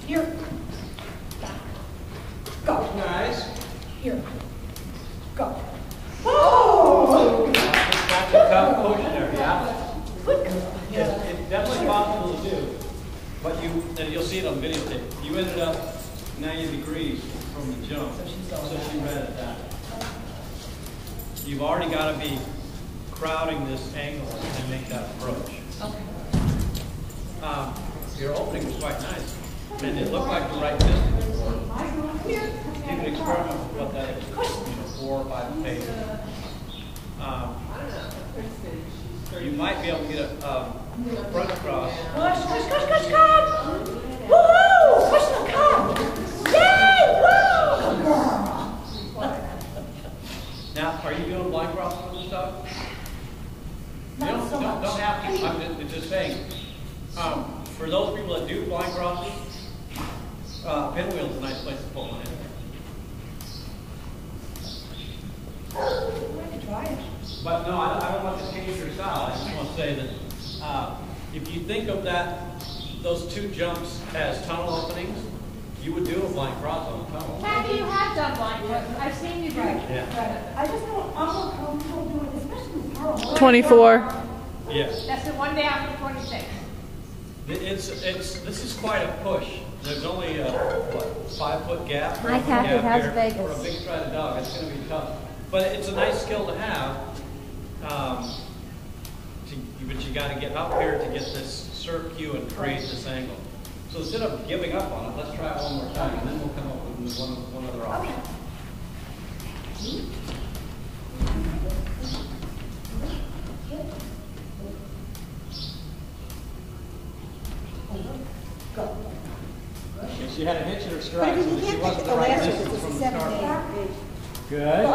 Here. Go. Nice. Here. Go. Oh! That's a tough push there, yeah? Good girl. It's definitely possible to do, but and you'll see it on videotape. You ended up 90 degrees from the jump, so she read it that. You've already got to be crowding this angle and make that approach. Okay. Your opening was quite nice, and it looked like the right distance for it. You can experiment with what that is, 4 or 5 paces. You might be able to get a front cross. Push, come! Woohoo! Push them, come! Yay! Woo! Girl! Now, are you doing blind crosses with this dog? You don't have to. I'm just saying. For those people that do blind crosses, pinwheels is a nice place to pull one in. Try it. But no, I don't want to change your style. I just want to say that if you think of those 2 jumps as tunnel openings, you would do a blind cross on the tunnel. Maggie, you have done blind crosses. I've seen you do it. Yeah. I just don't, I'm not comfortable doing it, especially with Carl. 24. Yes. That's the one day after 26. This is quite a push. There's only a 5-foot gap. My cat gap has here. Vegas. For a big stride dog, it's going to be tough. But it's a nice skill to have. But you got to get up here to get this surf cue and create this angle. So instead of giving up on it, let's try it one more time, and then we'll come up with one other option. Go. She had a hitch in her stride, But so you she can't wasn't take the the right last distance one, from it's the a start. 7-8. Good. Go.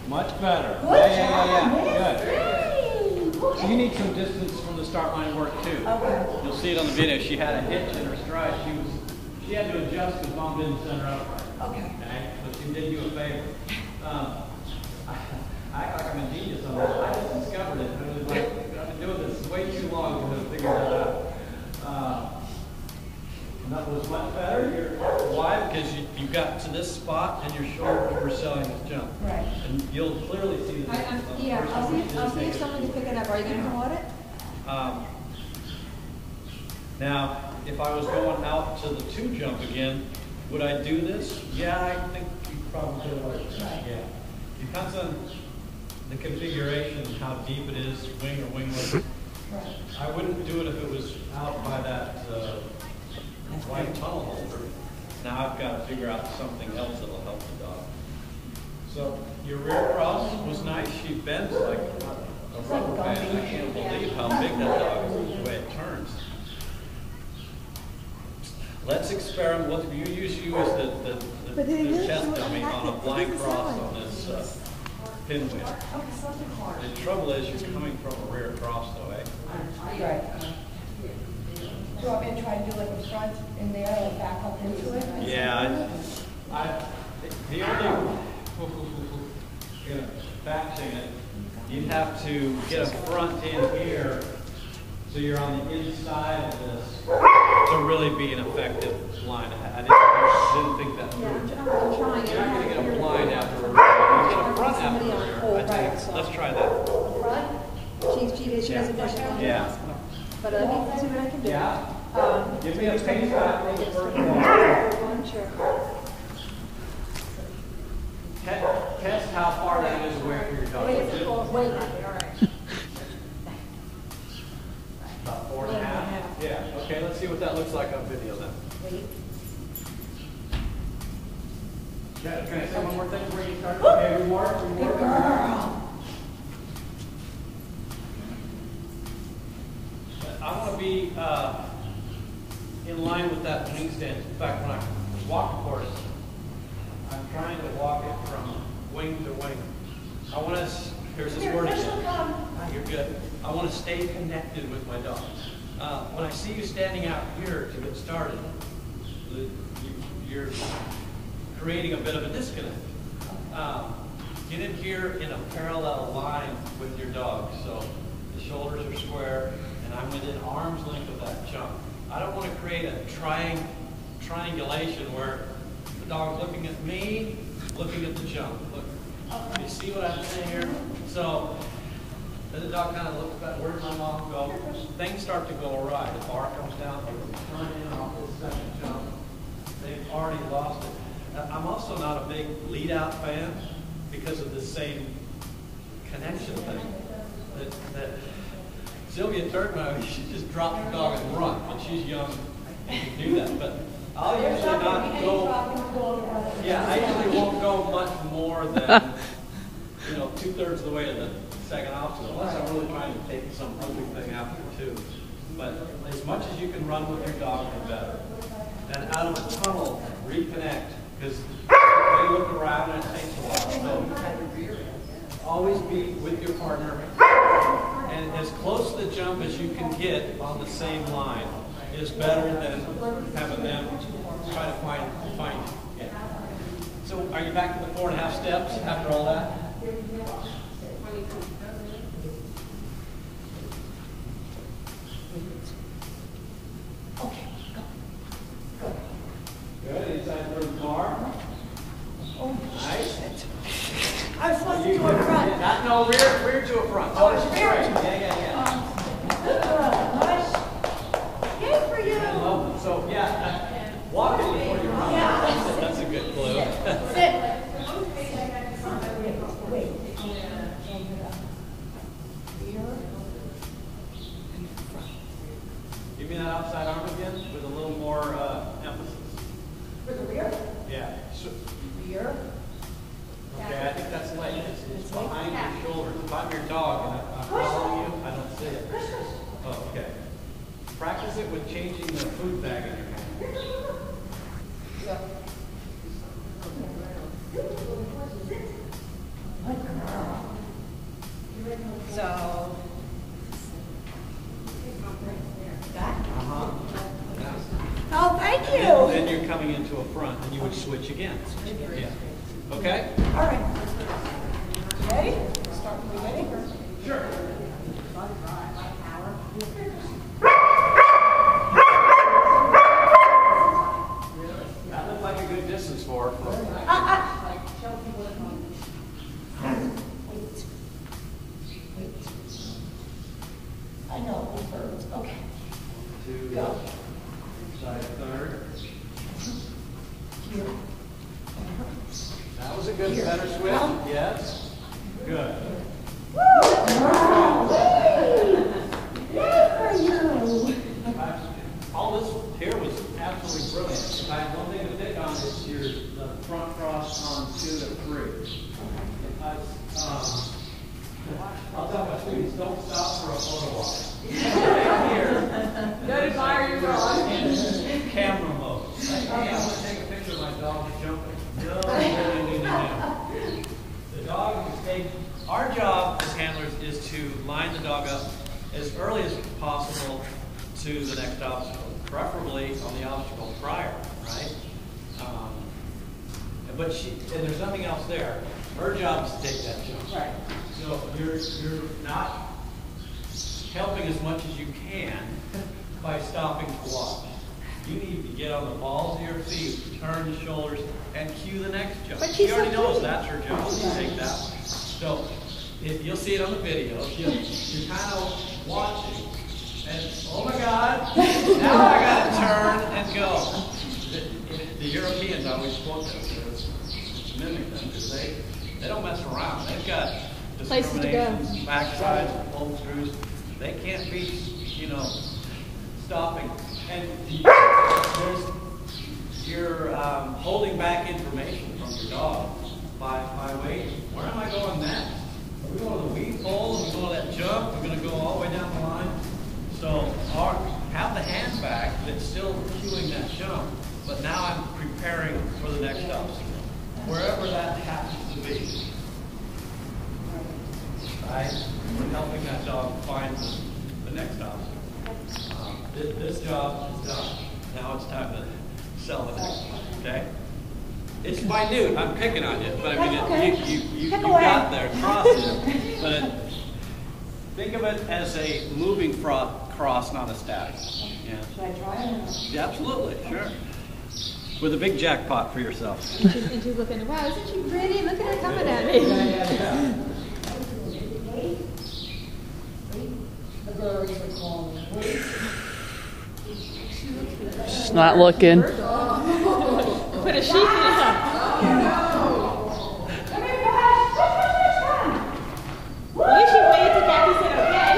Much better. Good Yeah. Good. job. So you need some distance from the start line work too. Okay. You'll see it on the video. She had a hitch in her stride. She had to adjust because Mom didn't send her up right. Okay. But she did you a favor. I act like I'm a genius on this. I just discovered it. I was like, I've been doing this way too long to figure that out. And that was much better. Why? Because you got to this spot and your shoulders were selling this jump. Right. And you'll clearly see the difference. Yeah, I'll see if someone can pick it up. Are you going to promote it? Now, if I was going out to the 2 jump again, would I do this? Yeah, I think you probably would. Right. Yeah. Depends on the configuration, how deep it is, wing or wingless. Right. I wouldn't do it if it was out by that white tunnel holder. Now I've got to figure out something else that'll help the dog. So your rear cross was nice. She bends like a rubber band. I can't believe how big that dog is, the way it turns. Let's experiment. What you use as the test dummy on a blind cross on this pinwheel. The trouble is you're coming from a rear cross though, eh? Right. Do you want me to try and do like a front in there and back up into it? Yeah, the only batching it, you'd have to get a front in here so you're on the inside of this to really be an effective line. I didn't think that through. I'm trying. You're not going to get a line after a rear. You get a front after a rear. Let's try that. Front? She doesn't know she's going to Yeah. the hospital. But let me see what I can do. Yeah. Give me a pace back for the first one. Sure. Test how far that is away from your dog. Wait. About 4.5? Yeah. Okay, let's see what that looks like on video then. Wait. Can I say one more thing before you start? Okay, one more. Good girl. I want to be in line with that wing stance. In fact, when I walk a horse, I'm trying to walk it from wing to wing. I want to, here's this word again. You're good. I want to stay connected with my dog. When I see you standing out here to get started, you're creating a bit of a disconnect. Get in here in a parallel line with your dog. So the shoulders are square, and I'm within arm's length of that jump. I don't want to create a triangulation where the dog's looking at me, looking at the jump. Look, you see what I'm saying here? So then the dog kind of looks back, where'd my mom go? Things start to go awry. The bar comes down, they turn in off the second jump. They've already lost it. I'm also not a big lead-out fan because of the same connection thing. That Sylvia Turkman, she just dropped the dog and run, but she's young and can do that. But I'll usually not go. Yeah, I usually won't go much more than 2/3 of the way to the second obstacle, unless I'm really trying to take some ugly thing after too. But as much as you can run with your dog, the better. And out of a tunnel, reconnect, because they look around and it takes a while. So always be with your partner, and as close to the jump as you can get on the same line is better than having them try to find you. Yeah. So are you back to the 4.5 steps after all that? Okay, go. Good. Inside through the bar. Oh, Nice. I was supposed to do it front. No, rear to a front. Oh, it's rear. Yeah. Nice. Yay for you. I love them. So, walk it before you run. Yeah. That's a good clue. Sit. Wait. Give me that outside arm again with a little more emphasis. For the rear? Yeah. Rear. Okay, I think that's leg. It's behind your shoulder. If I'm your dog and I'm following you, I don't see it. Oh, okay. Practice it with changing the food bag in your hand. So, that? Oh, thank you. Then you're coming into a front, and you would switch again. Yeah. Okay? All right. Ready? Start from the beginning? Sure. That looked like a good distance for her. Wait. I know, birds. Okay. 2, Go. side third. Here. That was a good center switch. Yes. Good. All this here was absolutely brilliant. If I had one thing to pick on, it's the front cross on 2 to 3. I'll tell my students, don't stop for a photo walk. Right here. Notify your dog. Camera mode. Like, hey, I want to take a picture of my dog jumping. No. The dog is taking. Our job as handlers is to line the dog up as early as possible to the next obstacle, preferably on the obstacle prior, right? And there's nothing else there. Her job is to take that jump. Right. So you're not helping as much as you can by stopping to watch. You need to get on the balls of your feet, turn the shoulders, and cue the next jump. But She she's already so knows cute. that's her job. You take that one. So you'll see it on the video. You're kind of watching, and oh my God, now I got to turn and go. The Europeans always quote this. Mimic them because they don't mess around. They've got Places to go. discrimination, backsides, pull screws. They can't be, stopping. And you're holding back information from your dog by waiting. Where am I going next? Are we going to the weed pole? Are we going to that jump? We're going to go all the way down the line. So have the hand back that's still cueing that jump, but now I'm preparing for the next obstacle, wherever that happens to be. Right? We're helping that dog find the next obstacle. This job is done. Now it's time to sell the next one. Okay? It's minute. I'm picking on you, but I mean, you got there, crossed it. But think of it as a moving cross cross, not a static. Yeah. Should I try it? Yeah, absolutely, sure. With a big jackpot for yourself. And she's looking, wow, isn't she pretty? Look at her coming at me. She's not looking. Put a sheep in her. At least she waited till Kathy said okay.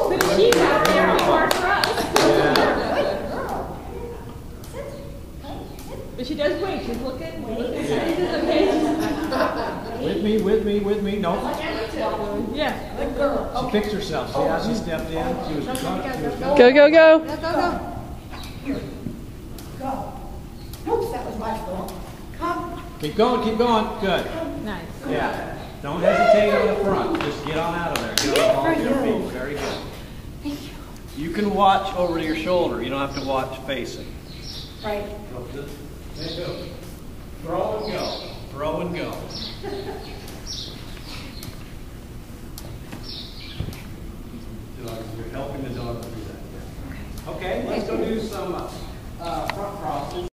Put a sheep out there and hard for us. But she does wait. She's looking. Okay. With me. No. Yeah. She fixed herself. See how she stepped in? She was drunk. Go, go, go. Go, go, go. Go. Oops, that was my fault. Come. Keep going. Good. Nice. Yeah. Don't hesitate on the front. Just get on out of there. Get on the ball of your feet. Very good. Thank you. You can watch over your shoulder. You don't have to watch facing. Right. There you go. Throw and go. Throw and go. You're helping the dog do that. Okay, let's go do some